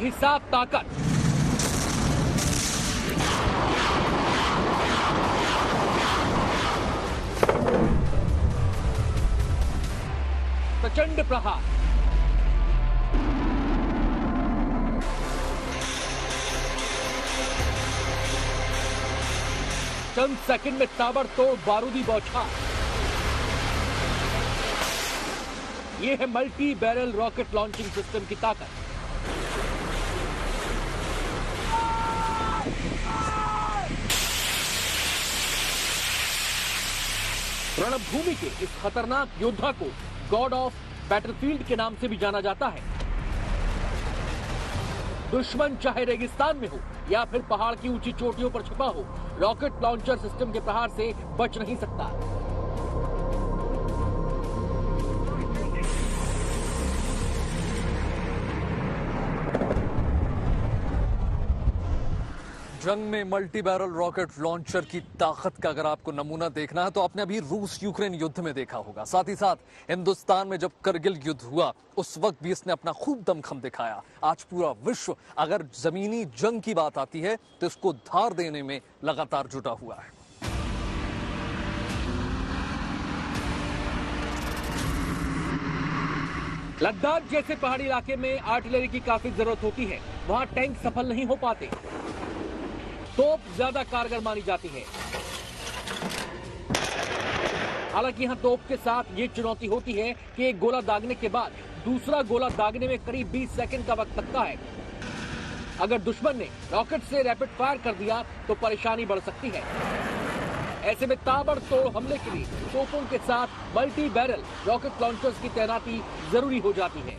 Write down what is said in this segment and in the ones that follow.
बेहिसाब ताकत, प्रचंड प्रहार, चंद सेकंड में ताबड़तोड़ बारूदी बौछार। यह है multi barrel rocket launching system की ताकत। रणभूमि के इस खतरनाक योद्धा को गॉड ऑफ बैटलफील्ड के नाम से भी जाना जाता है। दुश्मन चाहे रेगिस्तान में हो या फिर पहाड़ की ऊंची चोटियों पर छिपा हो, रॉकेट लॉन्चर सिस्टम के प्रहार से बच नहीं सकता। जंग में मल्टी बैरल रॉकेट लॉन्चर की ताकत का अगर आपको नमूना देखना है तो आपने अभी रूस यूक्रेन युद्ध में देखा होगा। साथ ही साथ हिंदुस्तान में जब करगिल युद्ध हुआ उस वक्त भी इसने अपना खूब दमखम दिखाया। आज पूरा विश्व अगर जमीनी जंग की बात आती है तो इसको धार देने में लगातार जुटा हुआ है। लद्दाख जैसे पहाड़ी इलाके में आर्टिलरी की काफी जरूरत होती है। वहां टैंक सफल नहीं हो पाते, तोप ज्यादा कारगर मानी जाती है। हालांकि यहां तोप के साथ ये चुनौती होती है कि एक गोला दागने के बाद दूसरा गोला दागने में करीब 20 सेकंड का वक्त लगता है। अगर दुश्मन ने रॉकेट से रैपिड फायर कर दिया तो परेशानी बढ़ सकती है। ऐसे में ताबड़तोड़ हमले के लिए तोपों के साथ मल्टी बैरल रॉकेट लॉन्चर्स की तैनाती जरूरी हो जाती है।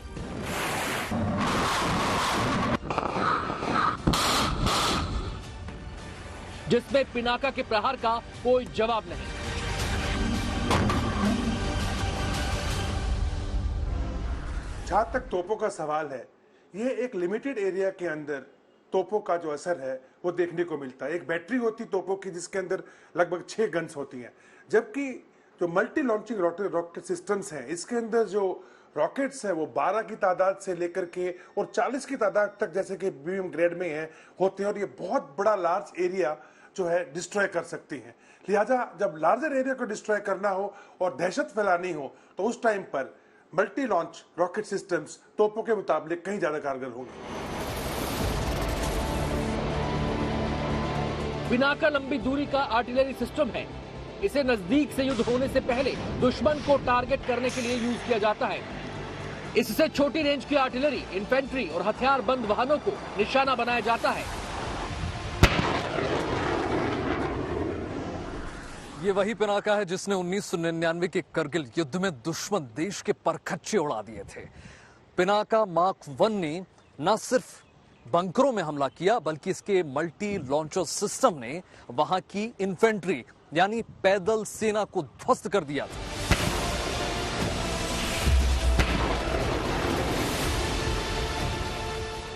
जिसमें पिनाका के प्रहार का कोई जवाब नहीं। जहां तक तोपों का सवाल है, ये एक लिमिटेड एरिया के अंदर तोपों का जो असर है वो देखने को मिलता है। एक बैटरी होती तोपों की जिसके अंदर लगभग 6 गन्स होती हैं, जबकि जो मल्टी लॉन्चिंग रॉकेट सिस्टम्स हैं इसके अंदर जो रॉकेट्स हैं वो 12 की तादाद से लेकर के और 40 की तादाद तक, जैसे कि बीएम ग्रेड में है, होते हैं और ये बहुत बड़ा लार्ज एरिया जो है डिस्ट्रॉय कर सकती हैं। लिहाजा जब लार्जर एरिया को डिस्ट्रॉय करना हो और दहशत फैलानी हो तो उस टाइम पर मल्टी लॉन्च रॉकेट सिस्टम्स तोपों के मुकाबले कहीं ज्यादा कारगर होंगे। पिनाका लंबी दूरी का आर्टिलरी सिस्टम है। इसे नजदीक से युद्ध होने से पहले दुश्मन को टारगेट करने के लिए यूज किया जाता है। इससे छोटी रेंज की आर्टिलरी, इन्फेंट्री और हथियार बंद वाहनों को निशाना बनाया जाता है। ये वही पिनाका है जिसने 1999 के करगिल युद्ध में दुश्मन देश के परखच्चे उड़ा दिए थे। पिनाका मार्क 1 ने न सिर्फ बंकरों में हमला किया बल्कि इसके मल्टी लॉन्चर सिस्टम ने वहां की इन्फेंट्री यानी पैदल सेना को ध्वस्त कर दिया था।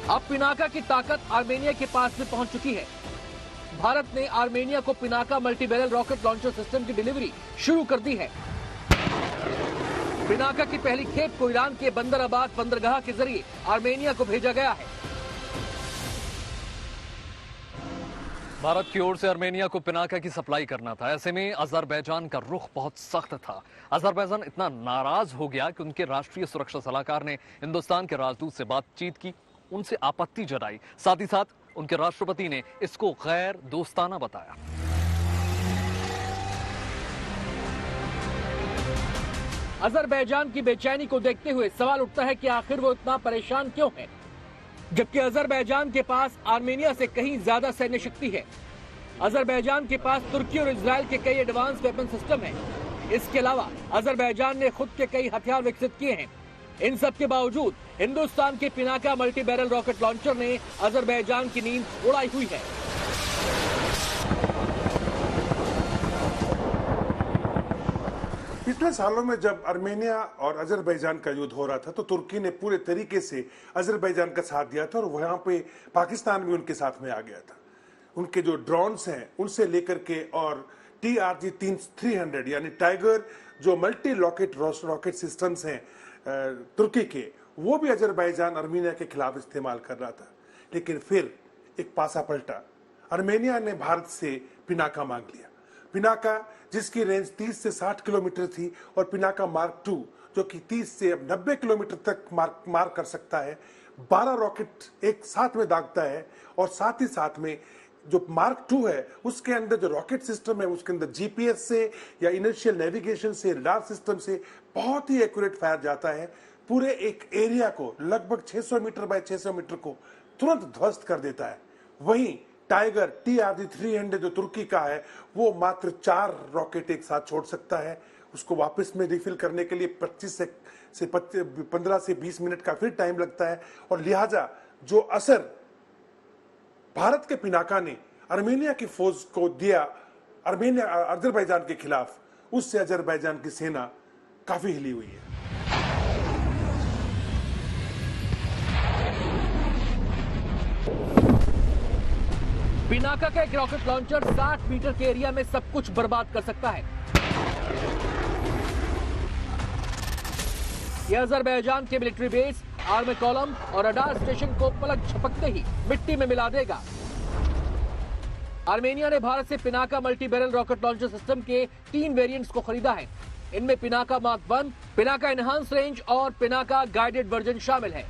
अब पिनाका की ताकत आर्मेनिया के पास में पहुंच चुकी है। भारत ने आर्मेनिया को Pinaka multi barrel rocket launcher system की डिलीवरी शुरू कर दी है। पिनाका की पहली खेप को ईरान के बंदरअबाद बंदरगाह के जरिए आर्मेनिया को भेजा गया है। भारत की ओर से आर्मेनिया को पिनाका की सप्लाई करना था। ऐसे में अजरबैजान का रुख बहुत सख्त था। अजरबैजान इतना नाराज हो गया कि उनके राष्ट्रीय सुरक्षा सलाहकार ने हिंदुस्तान के राजदूत से बातचीत की, उनसे आपत्ति जताई। साथ ही साथ उनके राष्ट्रपति ने इसको गैर दोस्ताना बताया। अजरबैजान की बेचैनी को देखते हुए सवाल उठता है कि आखिर वो इतना परेशान क्यों है, जबकि अजरबैजान के पास आर्मेनिया से कहीं ज्यादा सैन्य शक्ति है। अजरबैजान के पास तुर्की और इजराइल के कई एडवांस वेपन सिस्टम हैं। इसके अलावा अजरबैजान ने खुद के कई हथियार विकसित किए हैं। इन सब के बावजूद हिंदुस्तान के Pinaka multi barrel rocket launcher ने अजरबैजान की नींद उड़ाई हुई है। पिछले सालों में जब आर्मेनिया और अजरबैजान का युद्ध हो रहा था तो तुर्की ने पूरे तरीके से अजरबैजान का साथ दिया था और वहां पे पाकिस्तान भी उनके साथ में आ गया था। उनके जो ड्रोन्स हैं उनसे लेकर के और TRG-300 यानी टाइगर जो मल्टी रॉकेट सिस्टम्स हैं तुर्की के, वो भी अजरबैजान आर्मेनिया के खिलाफ इस्तेमाल कर रहा था। लेकिन फिर एक पासा पलटा। आर्मेनिया ने भारत से पिनाका मांग लिया। पिनाका जिसकी रेंज 30 से 60 किलोमीटर थी और पिनाका मार्क 2 जो कि 30 से 90 किलोमीटर तक मार कर सकता है, 12 रॉकेट एक साथ में दागता है। और साथ ही साथ में जो मार्क 2 है उसके अंदर जो रॉकेट सिस्टम है उसके अंदर जीपीएस से या इनिशियल नेविगेशन से, रडार सिस्टम से बहुत ही एक्यूरेट फायर जाता है। पूरे एक एरिया को लगभग 600 मीटर बाय 600 मीटर को तुरंत ध्वस्त कर देता है। वहीं टाइगर TRD-300 जो तुर्की का है वो मात्र 4 रॉकेट एक साथ छोड़ सकता है। उसको वापस में रिफिल करने के लिए 15 से 20 मिनट का फिर टाइम लगता है। और लिहाजा जो असर भारत के पिनाका ने आर्मेनिया की फौज को दिया अजरबैजान के खिलाफ, उससे अजरबैजान की सेना काफी हिली हुई है। पिनाका का एक रॉकेट लॉन्चर 60 मीटर के एरिया में सब कुछ बर्बाद कर सकता है। यह अजरबैजान के मिलिट्री बेस, आर्मी कॉलम और रडार स्टेशन को पलक झपकते ही मिट्टी में मिला देगा। आर्मेनिया ने भारत से Pinaka multi barrel rocket launcher system के 3 वेरिएंट्स को खरीदा है। इनमें Pinaka mark 1, Pinaka enhance range और पिनाका गाइडेड वर्जन शामिल है।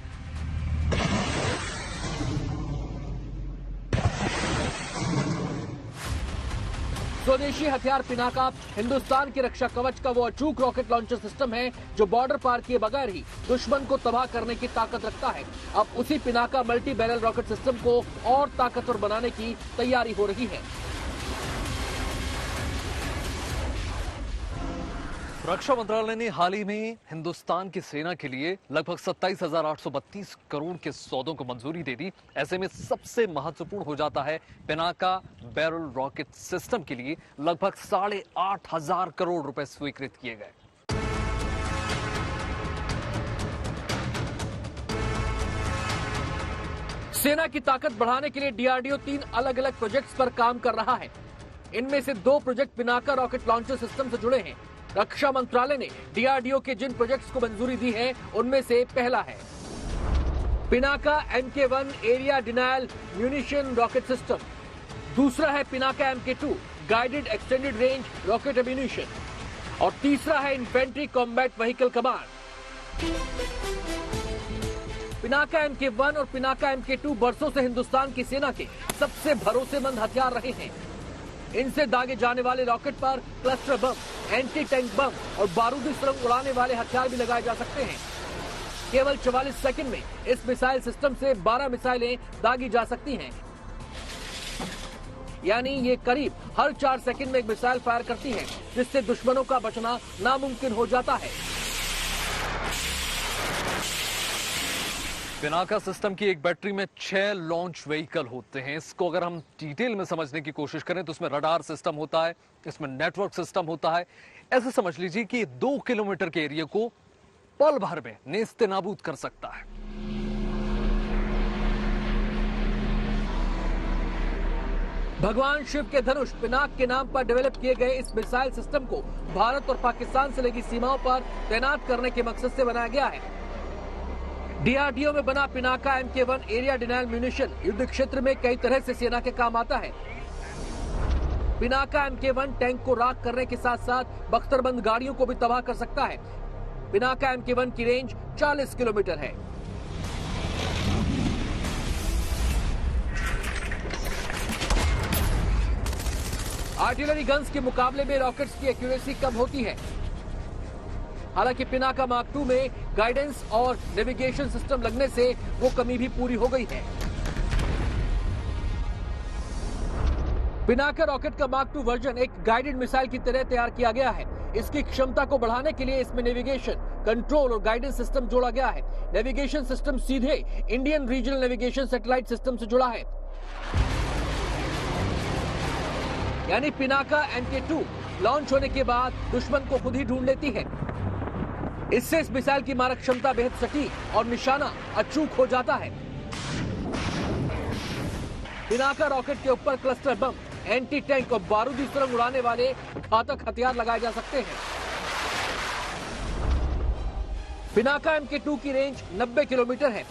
स्वदेशी हथियार पिनाका हिंदुस्तान की रक्षा कवच का वो अचूक रॉकेट लॉन्चर सिस्टम है जो बॉर्डर पार किए बगैर ही दुश्मन को तबाह करने की ताकत रखता है। अब उसी Pinaka multi barrel rocket system को और ताकतवर बनाने की तैयारी हो रही है। रक्षा मंत्रालय ने हाल ही में हिंदुस्तान की सेना के लिए लगभग 27,832 करोड़ के सौदों को मंजूरी दे दी। ऐसे में सबसे महत्वपूर्ण हो जाता है पिनाका बैरल रॉकेट सिस्टम के लिए लगभग 8,500 करोड़ रुपए स्वीकृत किए गए। सेना की ताकत बढ़ाने के लिए डीआरडीओ 3 अलग अलग प्रोजेक्ट्स पर काम कर रहा है। इनमें से 2 project Pinaka rocket launcher system से जुड़े हैं। रक्षा मंत्रालय ने डीआरडीओ के जिन प्रोजेक्ट्स को मंजूरी दी है उनमें से पहला है Pinaka MK1 area denial munition rocket system, दूसरा है Pinaka MK2 guided extended range rocket ammunition और तीसरा है infantry combat vehicle command. Pinaka MK1 और पिनाका MK2 बरसों से हिंदुस्तान की सेना के सबसे भरोसेमंद हथियार रहे हैं। इनसे दागे जाने वाले रॉकेट पर क्लस्टर बम, एंटी टैंक बम और बारूदी सुरंग उड़ाने वाले हथियार भी लगाए जा सकते हैं। केवल 44 सेकंड में इस मिसाइल सिस्टम से 12 मिसाइलें दागी जा सकती हैं। यानी ये करीब हर 4 सेकंड में एक मिसाइल फायर करती है, जिससे दुश्मनों का बचना नामुमकिन हो जाता है। पिनाका सिस्टम की एक बैटरी में 6 लॉन्च व्हीकल होते हैं। इसको अगर हम डिटेल में समझने की कोशिश करें तो इसमें रडार सिस्टम होता है, इसमें नेटवर्क सिस्टम होता है। ऐसे समझ लीजिए कि 2 किलोमीटर के एरिया को पल भर में नेस्ते नाबूद कर सकता है। भगवान शिव के धनुष पिनाक के नाम पर डेवलप किए गए इस मिसाइल सिस्टम को भारत और पाकिस्तान से लगी सीमाओं पर तैनात करने के मकसद से बनाया गया है। डीआरडीओ में बना Pinaka MK1 area denial munition युद्ध क्षेत्र में कई तरह से सेना के काम आता है। पिनाका MK1 टैंक को राख करने के साथ साथ बख्तरबंद गाड़ियों को भी तबाह कर सकता है। पिनाका MK1 की रेंज 40 किलोमीटर है। आर्टिलरी गन्स के मुकाबले में रॉकेट्स की एक्यूरेसी कम होती है। हालांकि पिनाका मार्क 2 में गाइडेंस और नेविगेशन सिस्टम लगने से वो कमी भी पूरी हो गई है। पिनाका रॉकेट का मार्क 2 वर्जन एक गाइडेड मिसाइल की तरह तैयार किया गया है। इसकी क्षमता को बढ़ाने के लिए इसमें नेविगेशन, कंट्रोल और गाइडेंस सिस्टम जोड़ा गया है। नेविगेशन सिस्टम सीधे Indian regional navigation satellite system से जुड़ा है। यानी पिनाका MK2 लॉन्च होने के बाद दुश्मन को खुद ही ढूंढ लेती है। इससे इस मिसाइल की मारक क्षमता बेहद सटीक और निशाना अचूक हो जाता है। पिनाका रॉकेट के ऊपर क्लस्टर बम, एंटी टैंक और बारूदी सुरंग उड़ाने वाले घातक हथियार लगाए जा सकते हैं। पिनाका MK2 की रेंज 90 किलोमीटर है।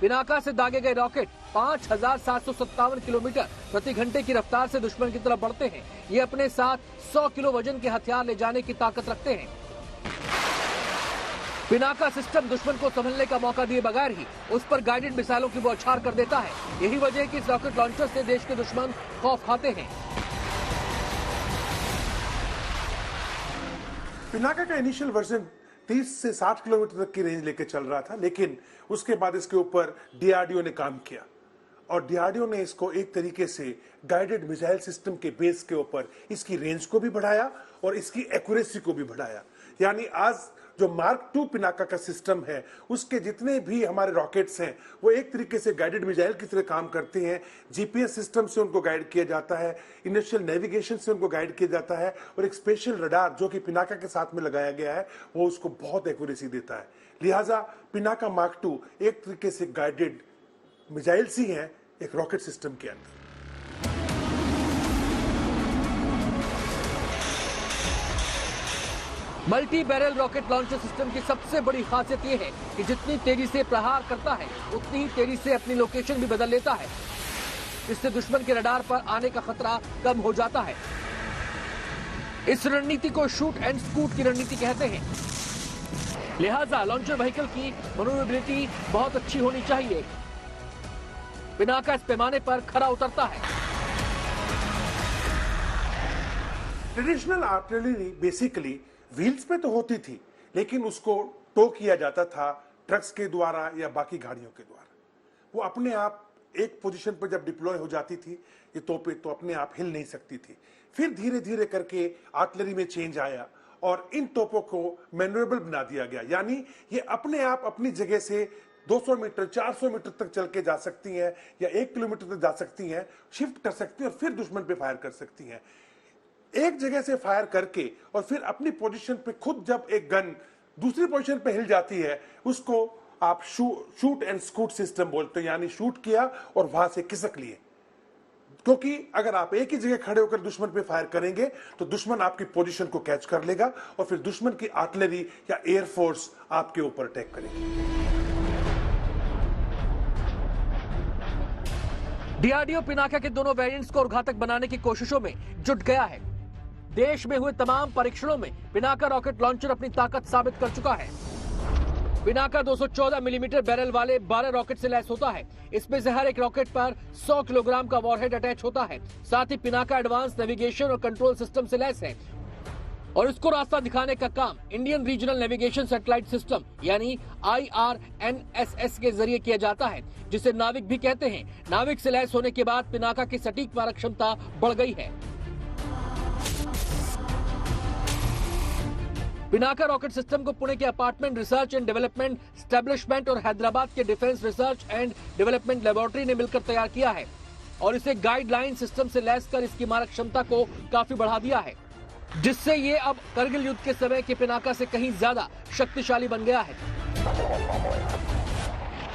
पिनाका से दागे गए रॉकेट 5,757 किलोमीटर प्रति घंटे की रफ्तार से दुश्मन की तरफ बढ़ते हैं। ये अपने साथ 100 किलो वजन के हथियार ले जाने की ताकत रखते हैं। पिनाका सिस्टम दुश्मन को संभलने का मौका दिए बगैर ही उस पर गाइडेड मिसाइलों की बौछार कर देता है। यही वजह है कि इस रॉकेट लॉन्चर से देश के दुश्मन खौफ खाते हैं। पिनाका का इनिशियल वर्जन 30 से 60 किलोमीटर तक की रेंज लेके चल रहा था, लेकिन उसके बाद इसके ऊपर डीआरडीओ ने काम किया और डीआरडीओ ने इसको एक तरीके से गाइडेड मिसाइल सिस्टम के बेस के ऊपर इसकी रेंज को भी बढ़ाया और इसकी एक्यूरेसी को भी बढ़ाया। यानी आज जो मार्क 2 पिनाका का सिस्टम है, उसके जितने भी हमारे रॉकेट्स हैं वो एक तरीके से गाइडेड मिसाइल की तरह काम करते हैं। जीपीएस सिस्टम से उनको गाइड किया जाता है, इंडस्ट्रियल नेविगेशन से उनको गाइड किया जाता है और एक स्पेशल रडार जो कि पिनाका के साथ में लगाया गया है वो उसको बहुत एक्यूरेसी देता है। लिहाजा पिनाका मार्क 2 एक तरीके से गाइडेड मिसाइल्स ही हैं एक रॉकेट सिस्टम के अंदर। Multi barrel rocket launcher system की सबसे बड़ी खासियत यह है कि जितनी तेजी से प्रहार करता है उतनी ही तेजी से अपनी लोकेशन भी बदल लेता है। इससे दुश्मन के रडार पर आने का खतरा कम हो जाता है। इस रणनीति को शूट एंड स्कूट की रणनीति कहते हैं। लिहाजा लॉन्चर व्हीकल की मनोवेबिलिटी बहुत अच्छी होनी चाहिए। पिनाका इस पैमाने पर खरा उतरता है। ट्रेडिशनल आर्टिलरी बेसिकली व्हील्स पे तो होती थी, लेकिन उसको टो किया जाता था ट्रक्स के द्वारा या बाकी गाड़ियों के द्वारा। वो अपने आप एक पोजीशन पर जब डिप्लॉय हो जाती थी ये तोपें तो अपने आप हिल नहीं सकती थी। फिर धीरे धीरे करके आर्टिलरी में चेंज आया और इन तोपों को मैन्यूरेबल बना दिया गया, यानी ये अपने आप अपनी जगह से 200 मीटर 400 मीटर तक चल के जा सकती हैं या 1 किलोमीटर तक जा सकती हैं, शिफ्ट कर सकती हैं और फिर दुश्मन पे फायर कर सकती हैं। एक जगह से फायर करके और फिर अपनी पोजीशन पे खुद जब एक गन दूसरी पोजीशन पे हिल जाती है उसको आप शूट एंड स्कूट सिस्टम बोलते हैं, यानी शूट किया और वहां से खिसक लिए। क्योंकि अगर आप एक ही जगह खड़े होकर दुश्मन पे फायर करेंगे तो दुश्मन आपकी पोजीशन को कैच कर लेगा और फिर दुश्मन की आर्टिलरी या एयरफोर्स आपके ऊपर अटैक करेगी। डीआरडीओ पिनाका के दोनों वेरिएंट्स को और घातक बनाने की कोशिशों में जुट गया है। देश में हुए तमाम परीक्षणों में पिनाका रॉकेट लॉन्चर अपनी ताकत साबित कर चुका है। पिनाका 214 मिलीमीटर बैरल वाले 12 रॉकेट से लैस होता है। इसमें से हर एक रॉकेट पर 100 किलोग्राम का वॉरहेड अटैच होता है। साथ ही पिनाका एडवांस नेविगेशन और कंट्रोल सिस्टम से लैस है और इसको रास्ता दिखाने का काम Indian regional navigation satellite system यानी IRNSS के जरिए किया जाता है, जिसे नाविक भी कहते हैं। नाविक से लैस होने के बाद पिनाका की सटीक मारक क्षमता बढ़ गई है। पिनाका रॉकेट सिस्टम को पुणे के apartment research and development establishment और हैदराबाद के defence research and development laboratory ने मिलकर तैयार किया है और इसे गाइडलाइन सिस्टम से लैस कर इसकी मारक क्षमता को काफी बढ़ा दिया है, जिससे ये अब करगिल युद्ध के समय के पिनाका से कहीं ज्यादा शक्तिशाली बन गया है।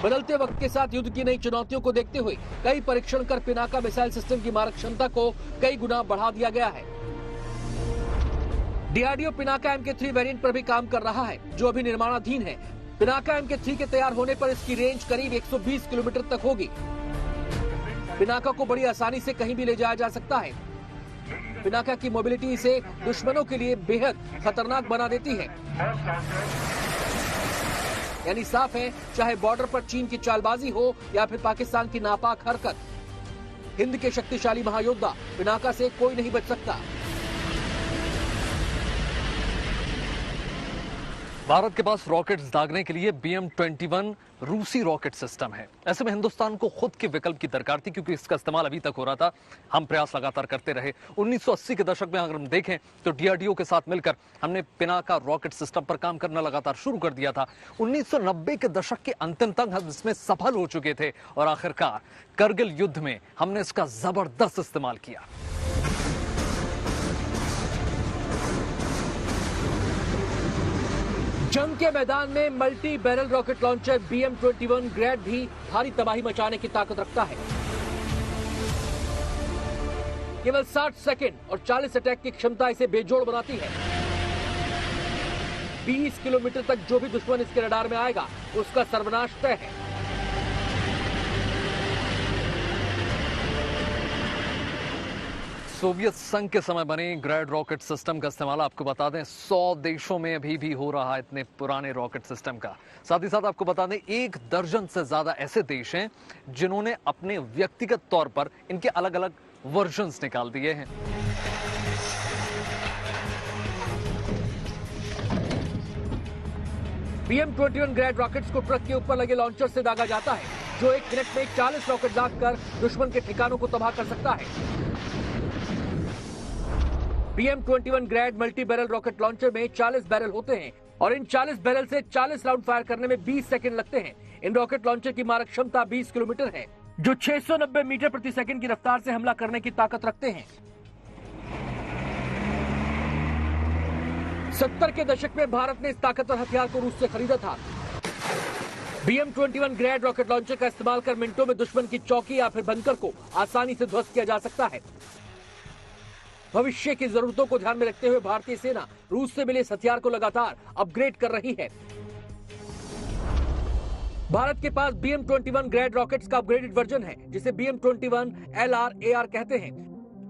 बदलते वक्त के साथ युद्ध की नई चुनौतियों को देखते हुए कई परीक्षण कर पिनाका मिसाइल सिस्टम की मारक क्षमता को कई गुना बढ़ा दिया गया है। डीआरडीओ पिनाका MK3 वेरिएंट पर भी काम कर रहा है, जो अभी निर्माणाधीन है। पिनाका MK3 के तैयार होने पर इसकी रेंज करीब 120 किलोमीटर तक होगी। पिनाका को बड़ी आसानी से कहीं भी ले जाया जा सकता है। पिनाका की मोबिलिटी इसे दुश्मनों के लिए बेहद खतरनाक बना देती है। यानी साफ है, चाहे बॉर्डर पर चीन की चालबाजी हो या फिर पाकिस्तान की नापाक हरकत, हिंद के शक्तिशाली महायोद्धा पिनाका से कोई नहीं बच सकता। भारत के पास रॉकेट्स दागने के लिए BM-21 रूसी रॉकेट सिस्टम है। ऐसे में हिंदुस्तान को खुद के विकल्प की दरकार थी, क्योंकि इसका इस्तेमाल अभी तक हो रहा था। हम प्रयास लगातार करते रहे। 1980 के दशक में अगर हम देखें तो डीआरडीओ के साथ मिलकर हमने पिनाका रॉकेट सिस्टम पर काम करना लगातार शुरू कर दिया था। 1990 के दशक के अंतिम तक हम इसमें सफल हो चुके थे और आखिरकार करगिल युद्ध में हमने इसका जबरदस्त इस्तेमाल किया। जंग के मैदान में multi barrel rocket launcher BM-21 ग्रैड भी भारी तबाही मचाने की ताकत रखता है। केवल 60 सेकंड और 40 अटैक की क्षमता इसे बेजोड़ बनाती है। 20 किलोमीटर तक जो भी दुश्मन इसके रडार में आएगा उसका सर्वनाश तय है। सोवियत संघ के समय बने ग्रैड रॉकेट सिस्टम का इस्तेमाल आपको बता दें 100 देशों में अभी भी हो रहा है इतने पुराने रॉकेट सिस्टम का। साथ ही साथ आपको बता दें 1 दर्जन से ज्यादा ऐसे देश हैं जिन्होंने अपने व्यक्तिगत तौर पर इनके अलग अलग वर्जन्स निकाल दिए हैं। BM-21 ग्रैड रॉकेट्स को ट्रक के ऊपर लगे लॉन्चर से दागा जाता है, जो 1 मिनट में 40 रॉकेट दागकर दुश्मन के ठिकानों को तबाह कर सकता है। BM-21 Grad multi barrel rocket launcher में 40 बैरल होते हैं और इन 40 बैरल से 40 राउंड फायर करने में 20 सेकंड लगते हैं। इन रॉकेट लॉन्चर की मारक क्षमता 20 किलोमीटर है, जो 690 मीटर प्रति सेकंड की रफ्तार से हमला करने की ताकत रखते हैं। 70 के दशक में भारत ने इस ताकतवर हथियार को रूस से खरीदा था। BM-21 ग्रैड रॉकेट लॉन्चर का इस्तेमाल कर मिनटों में दुश्मन की चौकी या फिर बंकर को आसानी से ध्वस्त किया जा सकता है। भविष्य की जरूरतों को ध्यान में रखते हुए भारतीय सेना रूस से मिले इस हथियार को लगातार अपग्रेड कर रही है। भारत के पास BM-21 ग्रैड रॉकेट्स का अपग्रेडेड वर्जन है, जिसे BM-21 LRAR कहते हैं।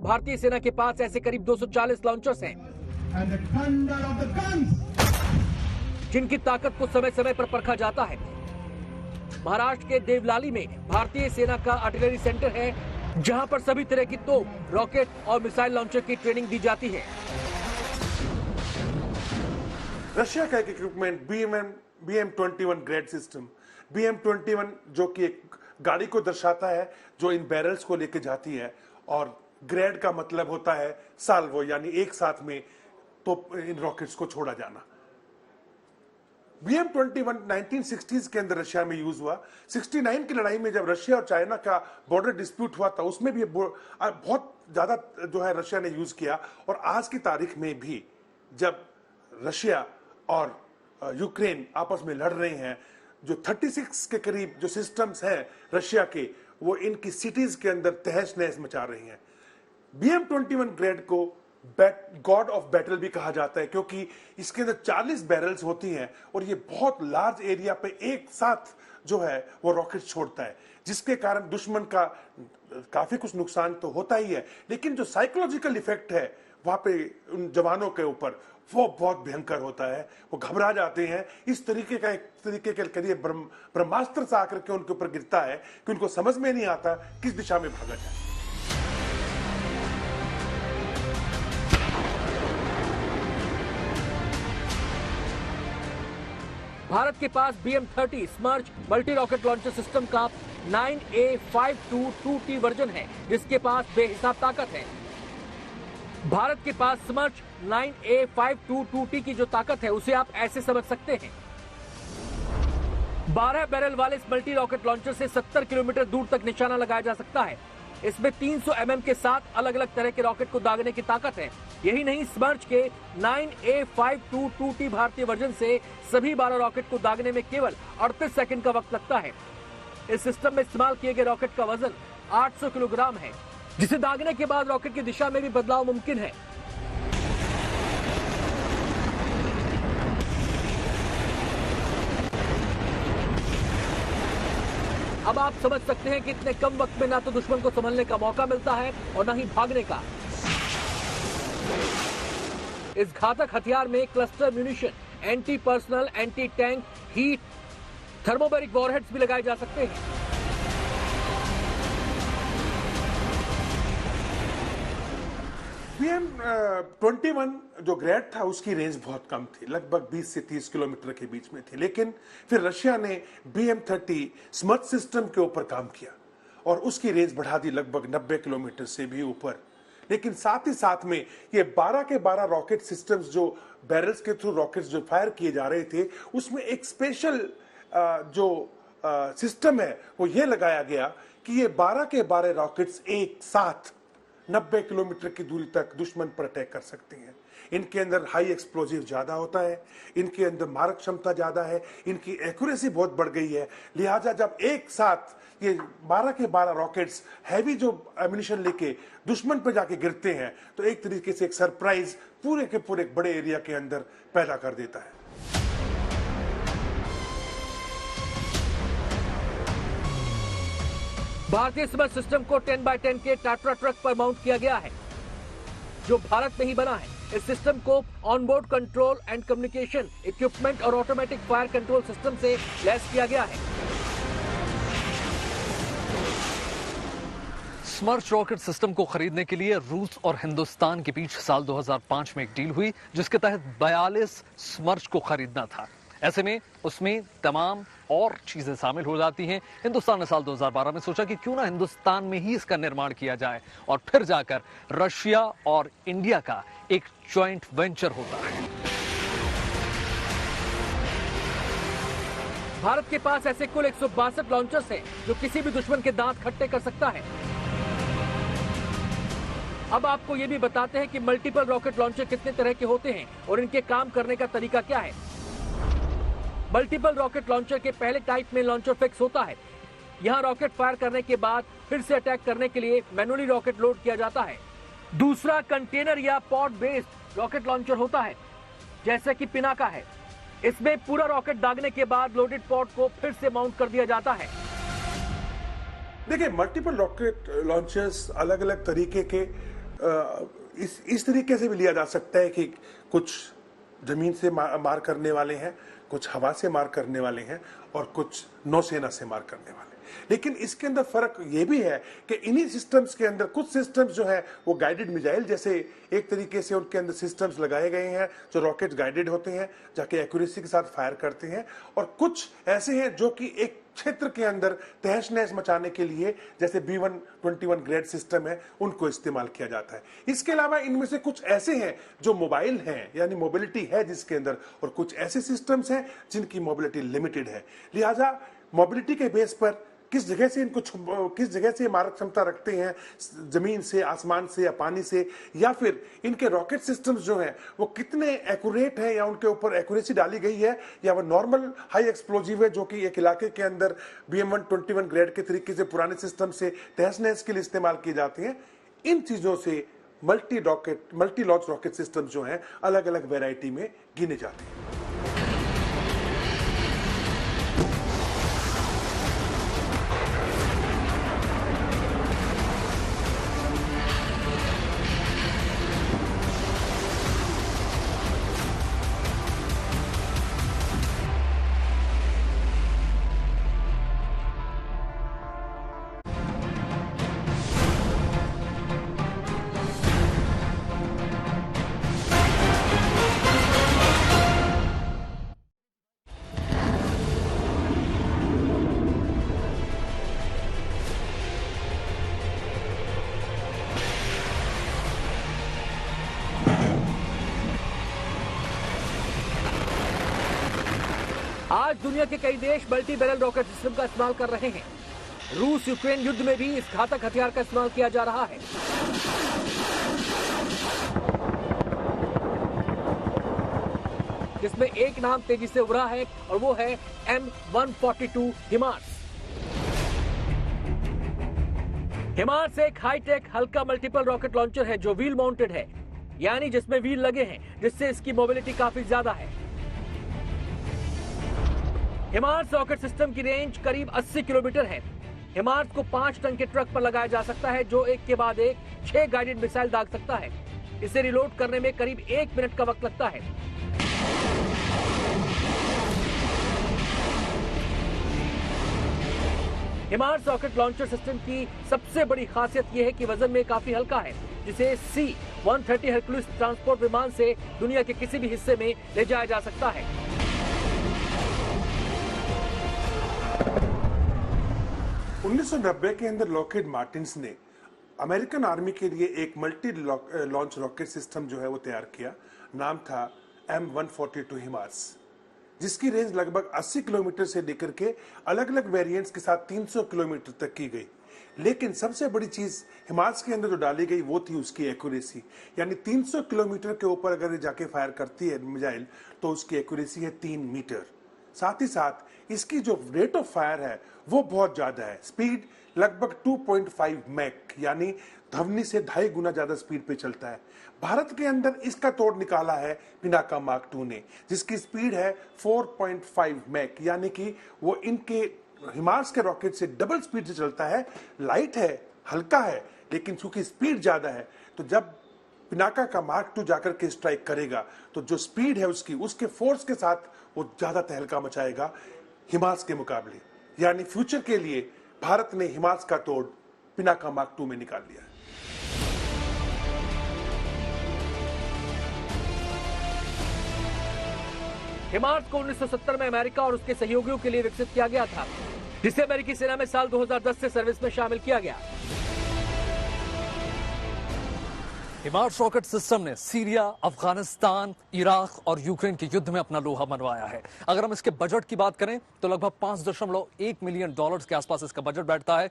भारतीय सेना के पास ऐसे करीब 240 लॉन्चर्स हैं, जिनकी ताकत को समय समय पर परखा जाता है। महाराष्ट्र के देवलाली में भारतीय सेना का आर्टिलरी सेंटर है, जहां पर सभी तरह की तोप, रॉकेट और मिसाइल लॉन्चर की ट्रेनिंग दी जाती है। रशिया का एक equipment BM-21 grade system, BM-21 जो कि एक गाड़ी को दर्शाता है जो इन बैरल्स को लेके जाती है, और ग्रेड का मतलब होता है साल्वो, यानी एक साथ में तो इन रॉकेट्स को छोड़ा जाना। BM-21 1960s के अंदर रशिया में यूज हुआ। 69 की लड़ाई में जब रशिया और चाइना का बॉर्डर डिस्प्यूट हुआ था, उसमें भी बहुत ज्यादा जो है रशिया ने यूज किया। और आज की तारीख में भी जब रशिया और यूक्रेन आपस में लड़ रहे हैं, जो 36 के करीब जो सिस्टम्स हैं रशिया के, वो इनकी सिटीज के अंदर तहस नहस मचा रही हैं। BM-21 ग्रेड को गॉड ऑफ बैटल भी कहा जाता है, क्योंकि इसके अंदर 40 बैरल्स होती हैं और ये बहुत लार्ज एरिया पे एक साथ जो है वो रॉकेट छोड़ता है, जिसके कारण दुश्मन का काफी कुछ नुकसान तो होता ही है, लेकिन जो साइकोलॉजिकल इफेक्ट है वहां पे उन जवानों के ऊपर वो बहुत भयंकर होता है। वो घबरा जाते हैं। इस तरीके का एक तरीके के करिए ब्रह्मास्त्र सा आकर के उनके ऊपर गिरता है कि उनको समझ में नहीं आता किस दिशा में भागा जाए। भारत के पास BM-30 स्मर्च multi rocket launcher system का 9A522T वर्जन है, जिसके पास बेहिसाब ताकत है। भारत के पास स्मर्च 9A522T की जो ताकत है, उसे आप ऐसे समझ सकते हैं। 12 बैरल वाले इस मल्टी रॉकेट लॉन्चर से 70 किलोमीटर दूर तक निशाना लगाया जा सकता है। इसमें 300 mm के 7 अलग अलग तरह के रॉकेट को दागने की ताकत है। यही नहीं, स्मर्च के 9A522T भारतीय वर्जन से सभी 12 रॉकेट को दागने में केवल 38 सेकंड का वक्त लगता है। इस सिस्टम में इस्तेमाल किए गए रॉकेट का वजन 800 किलोग्राम है, जिसे दागने के बाद रॉकेट की दिशा में भी बदलाव मुमकिन है। अब आप समझ सकते हैं कि इतने कम वक्त में ना तो दुश्मन को संभलने का मौका मिलता है और ना ही भागने का। इस घातक हथियार में cluster munition, anti personal, anti tank, heat, thermobaric warheads भी लगाए जा सकते हैं। BM-21 जो ग्रेड था उसकी रेंज बहुत कम थी, लगभग 20 से 30 किलोमीटर के बीच में थी, लेकिन फिर रशिया ने BM-30 स्मर्च सिस्टम के ऊपर काम किया और उसकी रेंज बढ़ा दी लगभग 90 किलोमीटर से भी ऊपर। लेकिन साथ ही साथ में ये 12 के 12 रॉकेट सिस्टम्स जो बैरल्स के थ्रू रॉकेट्स जो फायर किए जा रहे थे, उसमें एक स्पेशल जो सिस्टम है वो ये लगाया गया कि ये 12 के 12 रॉकेट्स एक साथ 90 किलोमीटर की दूरी तक दुश्मन पर अटैक कर सकती हैं। इनके अंदर हाई एक्सप्लोजिव ज्यादा होता है, इनके अंदर मारक क्षमता ज्यादा है, इनकी एक्यूरेसी बहुत बढ़ गई है। लिहाजा जब एक साथ ये 12 के 12 रॉकेट्स हैवी जो एम्यूनिशन लेके दुश्मन पर जाके गिरते हैं, तो एक तरीके से एक सरप्राइज पूरे के पूरे बड़े एरिया के अंदर पैदा कर देता है। भारतीय स्मर्च सिस्टम को 10x10 के टाट्रा ट्रक पर माउंट किया गया है। जो भारत में ही बना है। इस सिस्टम को onboard control and communication equipment और ऑटोमेटिक फायर कंट्रोल सिस्टम से लैस किया गया है। स्मर्च रॉकेट सिस्टम को खरीदने के लिए रूस और हिंदुस्तान के बीच साल 2005 में एक डील हुई, जिसके तहत 42 स्मर्च को खरीदना था। ऐसे में उसमें तमाम और चीजें शामिल हो जाती हैं। हिंदुस्तान ने साल 2012 में सोचा कि क्यों ना हिंदुस्तान में ही इसका निर्माण किया जाए, और फिर जाकर रशिया और इंडिया का एक जॉइंट वेंचर होता है। भारत के पास ऐसे कुल 162 लॉन्चर्स हैं जो किसी भी दुश्मन के दांत खट्टे कर सकता है। अब आपको ये भी बताते हैं कि मल्टीपल रॉकेट लॉन्चर कितने तरह के होते हैं और इनके काम करने का तरीका क्या है। मल्टीपल रॉकेट लॉन्चर के पहले टाइप में लॉन्चर फिक्स होता है। यहां रॉकेट फायर करने के बाद फिर से अटैक करने के लिए मैनुअली रॉकेट लोड किया जाता है। दूसरा कंटेनर या पॉड बेस्ड रॉकेट लॉन्चर होता है, जैसे कि पिनाका है। इसमें पूरा रॉकेट दागने के बाद लोडेड पॉड को फिर से माउंट कर दिया जाता है। देखिए, मल्टीपल रॉकेट लॉन्चर्स अलग अलग तरीके के इस तरीके से भी लिया जा सकता है कि कुछ जमीन से मार करने वाले हैं, कुछ हवा से मार करने वाले हैं और कुछ नौसेना से मार करने वाले। लेकिन इसके अंदर फर्क ये भी है कि इन्हीं सिस्टम्स के अंदर कुछ सिस्टम्स जो है वो गाइडेड मिसाइल जैसे एक तरीके से उनके अंदर सिस्टम्स लगाए गए हैं जो रॉकेट गाइडेड होते हैं, जाके एक्यूरेसी के साथ फायर करते हैं, और कुछ ऐसे हैं जो कि एक क्षेत्र के अंदर तहस नहस मचाने के लिए, जैसे B121 ग्रेड सिस्टम है, उनको इस्तेमाल किया जाता है। इसके अलावा इनमें से कुछ ऐसे हैं जो मोबाइल हैं, यानी मोबिलिटी है जिसके अंदर, और कुछ ऐसे सिस्टम्स हैं जिनकी मोबिलिटी लिमिटेड है। लिहाजा मोबिलिटी के बेस पर किस जगह से मारक क्षमता रखते हैं, जमीन से, आसमान से या पानी से, या फिर इनके रॉकेट सिस्टम्स जो हैं वो कितने एक्यूरेट हैं, या उनके ऊपर एक्यूरेसी डाली गई है, या वो नॉर्मल हाई एक्सप्लोजिव है जो कि एक इलाके के अंदर BM121 ग्रेड के तरीके से पुराने सिस्टम से तहस नहस के लिए इस्तेमाल किए जाते हैं। इन चीजों से मल्टी लॉन्च रॉकेट सिस्टम जो हैं अलग अलग वेराइटी में गिने जाते हैं। आज दुनिया के कई देश मल्टी बैरल रॉकेट सिस्टम का इस्तेमाल कर रहे हैं। रूस यूक्रेन युद्ध में भी इस घातक हथियार का इस्तेमाल किया जा रहा है। जिसमें एक नाम तेजी से उभरा है और वो है M142 हिमार्स। हिमार्स एक हाईटेक हल्का मल्टीपल रॉकेट लॉन्चर है जो व्हील माउंटेड है, यानी जिसमें व्हील लगे हैं, जिससे इसकी मोबिलिटी काफी ज्यादा है। हिमार्स रॉकेट सिस्टम की रेंज करीब 80 किलोमीटर है। हिमार्स को 5 टन के ट्रक पर लगाया जा सकता है जो एक के बाद एक 6 गाइडेड मिसाइल दाग सकता है। इसे रिलोड करने में करीब 1 मिनट का वक्त लगता है। हिमार्स रॉकेट लॉन्चर सिस्टम की सबसे बड़ी खासियत यह है कि वजन में काफी हल्का है, जिसे C-130 हरक्यूलिस ट्रांसपोर्ट विमान से दुनिया के किसी भी हिस्से में ले जाया जा सकता है। 1990 के अंदर लॉकहीड मार्टिन्स ने अमेरिकन आर्मी के लिए एक मल्टी लॉन्च रॉकेट सिस्टम जो है वो तैयार किया। नाम था M142 हिमार्स, जिसकी रेंज लगभग 80 किलोमीटर से लेकर के अलग अलग वेरिएंट्स के साथ 300 किलोमीटर तक की गई। लेकिन सबसे बड़ी चीज हिमार्स के अंदर जो डाली गई वो थी उसकी एक्यूरेसी, यानी 300 किलोमीटर के ऊपर अगर ये जाके फायर करती है मिसाइल तो उसकी एक्यूरेसी है 3 मीटर। साथ ही साथ इसकी जो रेट ऑफ फायर है वो बहुत ज्यादा है। स्पीड लगभग 2.5 मैक, यानी ध्वनि से 2.5 गुना ज्यादा स्पीड पे चलता है। भारत के अंदर इसका तोड़ निकाला है पिनाका मार्क 2 ने, जिसकी स्पीड है 4.5 मैक, यानी कि वो इनके हिमार्स के रॉकेट से डबल स्पीड से चलता है। लाइट है, हल्का है, लेकिन चूंकि स्पीड ज्यादा है तो जब पिनाका का मार्क 2 जाकर के स्ट्राइक करेगा तो जो स्पीड है उसकी, उसके फोर्स के साथ वो ज्यादा तहलका मचाएगा हिमास के मुकाबले। यानी फ्यूचर के लिए भारत ने हिमास का तोड़ पिनाका मार्क 2 में निकाल लिया है। हिमास को 1970 में अमेरिका और उसके सहयोगियों के लिए विकसित किया गया था, जिसे अमेरिकी सेना में साल 2010 से सर्विस में शामिल किया गया। हिमार्स रॉकेट सिस्टम ने सीरिया, अफगानिस्तान, इराक और यूक्रेन के युद्ध में अपना लोहा मनवाया है। अगर हम इसके बजट की बात करें तो लगभग $5.1 मिलियन के आसपास इसका बजट बैठता है।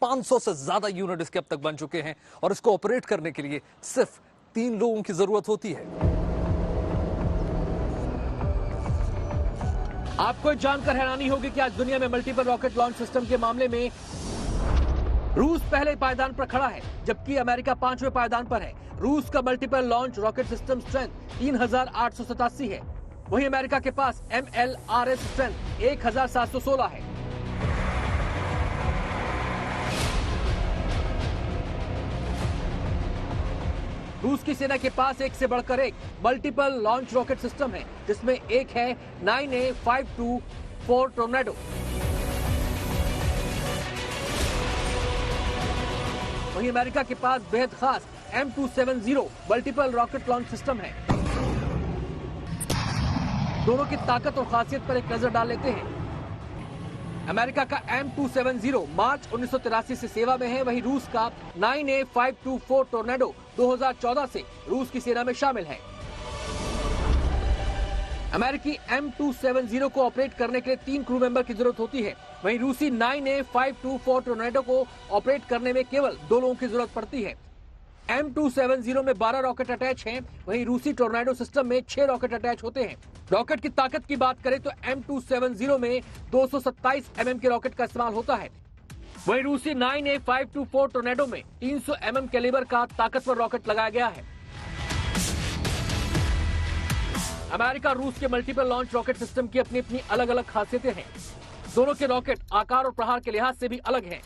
500 से ज्यादा यूनिट इसके अब तक बन चुके हैं और इसको ऑपरेट करने के लिए सिर्फ 3 लोगों की जरूरत होती है। आपको जानकर हैरानी होगी कि आज दुनिया में मल्टीपल रॉकेट लॉन्च सिस्टम के मामले में रूस पहले पायदान पर खड़ा है, जबकि अमेरिका 5वें पायदान पर है। रूस का multiple launch rocket system strength 3887 है, वहीं अमेरिका के पास MLRS स्ट्रेंथ 1716 है। रूस की सेना के पास एक से बढ़कर एक मल्टीपल लॉन्च रॉकेट सिस्टम है, जिसमें एक है 9A524 टोर्नेडो। वहीं अमेरिका के पास बेहद खास M270 multiple rocket launch system है। दोनों की ताकत और खासियत पर एक नजर डाल लेते हैं। अमेरिका का M270 मार्च 1983 से सेवा में है, वहीं रूस का 9A524 टोर्नेडो 2014 से रूस की सेना में शामिल है। अमेरिकी M270 को ऑपरेट करने के लिए 3 क्रू मेंबर की जरूरत होती है, वहीं रूसी 9A524 टोर्नेडो को ऑपरेट करने में केवल 2 लोगों की जरूरत पड़ती है। M270 में 12 रॉकेट अटैच हैं, वहीं रूसी टोर्नेडो सिस्टम में 6 रॉकेट अटैच होते हैं। रॉकेट की ताकत की बात करें तो M270 में 227 mm के रॉकेट का इस्तेमाल होता है, वहीं रूसी 9A524 टोर्नेडो में 300 mm कैलिबर का ताकतवर रॉकेट लगाया गया है। अमेरिका रूस के मल्टीपल लॉन्च रॉकेट सिस्टम की अपनी अपनी अलग अलग खासियतें हैं। दोनों के रॉकेट आकार और प्रहार के लिहाज से भी अलग हैं।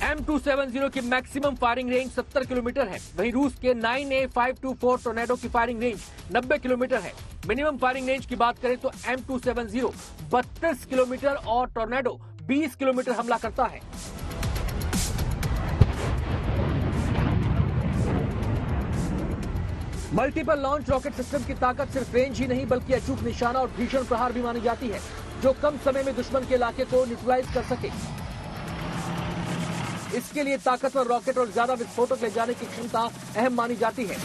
M270 की मैक्सिमम फायरिंग रेंज 70 किलोमीटर है, वहीं रूस के 9A524 टोर्नेडो की फायरिंग रेंज 90 किलोमीटर है। मिनिमम फायरिंग रेंज की बात करें तो M270 32 किलोमीटर और टोर्नेडो 20 किलोमीटर हमला करता है। मल्टीपल लॉन्च रॉकेट सिस्टम की ताकत सिर्फ रेंज ही नहीं बल्कि अचूक निशाना और भीषण प्रहार भी मानी जाती है, जो कम समय में दुश्मन के इलाके को न्यूट्रलाइज कर सके। इसके लिए ताकतवर रॉकेट और ज्यादा विस्फोटक ले जाने की क्षमता अहम मानी जाती है।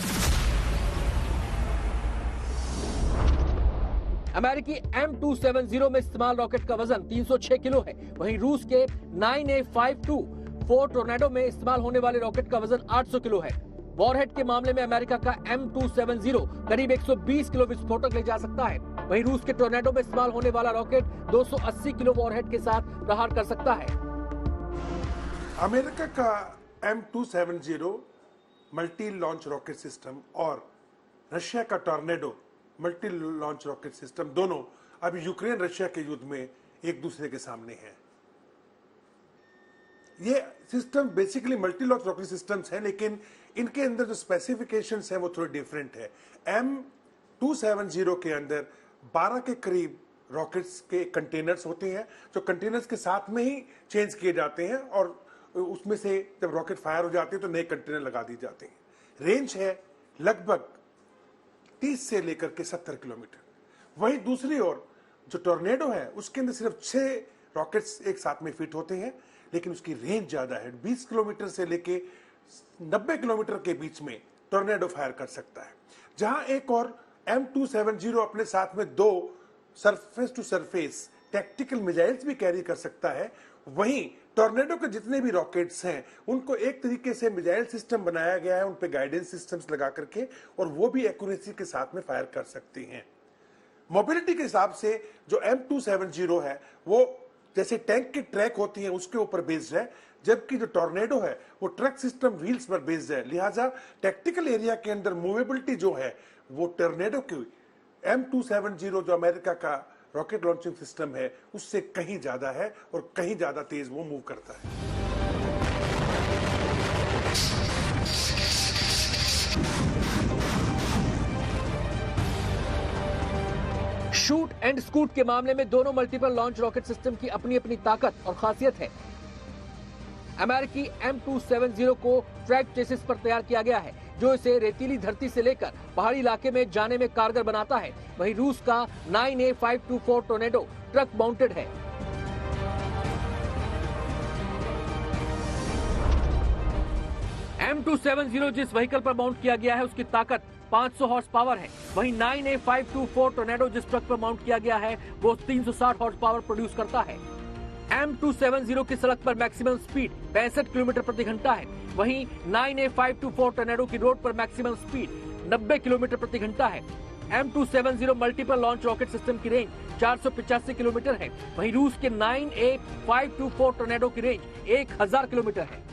अमेरिकी M270 में इस्तेमाल रॉकेट का वजन 306 किलो है, वहीं रूस के 9A524 टोर्नेडो में इस्तेमाल होने वाले रॉकेट का वजन 800 किलो है। वॉरहेड के मामले में अमेरिका का M270 करीब 120 किलो विस्फोटक ले जा सकता है, वहीं रूस के टोर्नेडो में इस्तेमाल होने वाला रॉकेट 280 किलो वॉरहेड के साथ प्रहार कर सकता है। अमेरिका का M270 multi launch rocket system और रशिया का tornado multi launch rocket system दोनों अभी यूक्रेन रशिया के युद्ध में एक दूसरे के सामने हैं। ये system basically multi launch rocket systems हैं, लेकिन इनके अंदर जो स्पेसिफिकेशंस हैं वो थोड़े डिफरेंट है। M270 के अंदर 12 के करीब रॉकेट्स के कंटेनर्स होते हैं, जो कंटेनर्स के साथ में ही चेंज किए जाते हैं और उसमें से जब रॉकेट फायर हो जाते हैं तो नए कंटेनर लगा दिए जाते हैं। रेंज है लगभग 30 से लेकर के 70 किलोमीटर। वहीं दूसरी ओर जो टॉर्नेडो है उसके अंदर सिर्फ 6 रॉकेट्स एक साथ में फिट होते हैं, लेकिन उसकी रेंज ज्यादा है। 20 किलोमीटर से लेके 90 किलोमीटर के बीच में टॉर्नेडो फायर कर सकता है। जहां एक और M270 अपने साथ में 2 surface to surface tactical missiles भी कैरी कर सकता है, वहीं टॉर्नेडो के जितने भी रॉकेट्स हैं उनको एक तरीके से मिसाइल सिस्टम बनाया गया है, उन पे गाइडेंस सिस्टम्स लगा करके, और वो भी एक्यूरेसी के साथ में फायर कर सकते हैं। मोबिलिटी के हिसाब से जो M270 है वो जैसे टैंक की ट्रैक होती है उसके ऊपर बेस्ड है, जबकि जो टॉर्नेडो है वो ट्रक सिस्टम व्हील्स पर बेस्ड है। लिहाजा टैक्टिकल एरिया के अंदर मूवेबिलिटी जो है वो टॉर्नेडो की M270 जो अमेरिका का रॉकेट लॉन्चिंग सिस्टम है उससे कहीं ज्यादा है और कहीं ज्यादा तेज वो मूव करता है। शूट एंड स्कूट के मामले में दोनों मल्टीपल लॉन्च रॉकेट सिस्टम की अपनी अपनी ताकत और खासियत है। अमेरिकी M270 को ट्रैक चेसिस पर तैयार किया गया है, जो इसे रेतीली धरती से लेकर पहाड़ी इलाके में जाने में कारगर बनाता है। वहीं रूस का 9A524 टोर्नेडो ट्रक माउंटेड है। M270 जिस व्हीकल पर माउंट किया गया है उसकी ताकत 500 हॉर्स पावर है। वहीं 9A524 टोर्नेडो जिस ट्रक पर माउंट किया गया है वो 360 हॉर्स पावर प्रोड्यूस करता है। M270 की सड़क पर मैक्सिमम स्पीड 65 किलोमीटर प्रति घंटा है। वहीं 9A524 टोर्नेडो की रोड पर मैक्सिमम स्पीड 90 किलोमीटर प्रति घंटा है। M270 multiple launch rocket system की रेंज 485 किलोमीटर है। वहीं रूस के 9A524 टोर्नेडो की रेंज 1000 किलोमीटर है।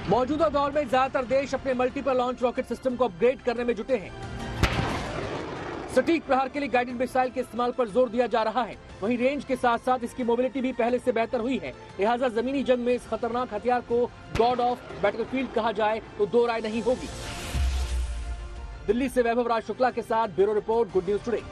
मौजूदा दौर में ज्यादातर देश अपने मल्टीपल लॉन्च रॉकेट सिस्टम को अपग्रेड करने में जुटे हैं। सटीक प्रहार के लिए गाइडेड मिसाइल के इस्तेमाल पर जोर दिया जा रहा है। वहीं रेंज के साथ साथ इसकी मोबिलिटी भी पहले से बेहतर हुई है। लिहाजा जमीनी जंग में इस खतरनाक हथियार को गॉड ऑफ बैटलफील्ड कहा जाए तो दो राय नहीं होगी। दिल्ली से वैभव राज शुक्ला के साथ bureau report, good news today.